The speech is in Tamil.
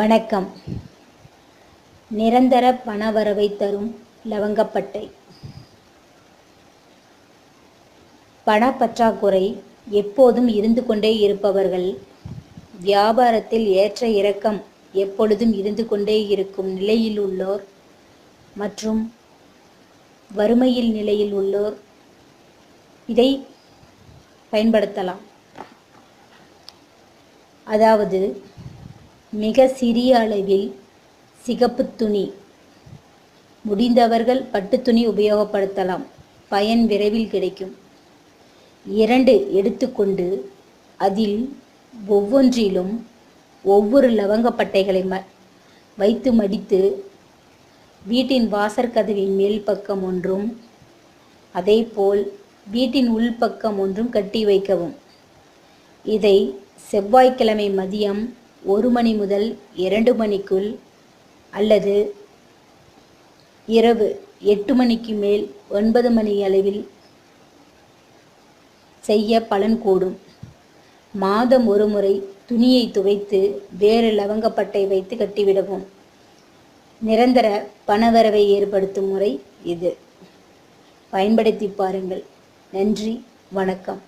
வணக்கம். நிரந்தர பணவரவை தரும் லவங்கப்பட்டை. பணப்பற்றாக்குறை எப்போதும் இருந்து கொண்டே இருப்பவர்கள், வியாபாரத்தில் ஏற்ற இறக்கம் எப்பொழுதும் இருந்து கொண்டே இருக்கும் நிலையில் உள்ளோர் மற்றும் வறுமையில் நிலையில் உள்ளோர் இதை பயன்படுத்தலாம். அதாவது மிக சிறிய அளவில் சிகப்பு துணி, முடிந்தவர்கள் பட்டுத்துணி உபயோகப்படுத்தலாம். பயன் விரைவில் கிடைக்கும். 2 எடுத்துக்கொண்டு அதில் ஒவ்வொன்றிலும் ஒவ்வொரு லவங்கப்பட்டைகளை வைத்து மடித்து வீட்டின் வாசற்கதவின் மேல் பக்கம் ஒன்றும் அதேபோல் வீட்டின் உள்பக்கம் ஒன்றும் கட்டி வைக்கவும். இதை செவ்வாய்க்கிழமை மதியம் 1 மணி முதல் 2 மணிக்குள் அல்லது இரவு 8 மணிக்கு மேல் 9 மணி அளவில் செய்ய பலன் கூடும். மாதம் ஒரு முறை துணியை துவைத்து வேறு லவங்கப்பட்டை வைத்து கட்டிவிடவும். நிரந்தர பணவரவை ஏற்படுத்தும் முறை இது. பயன்படுத்தி பாருங்கள். நன்றி, வணக்கம்.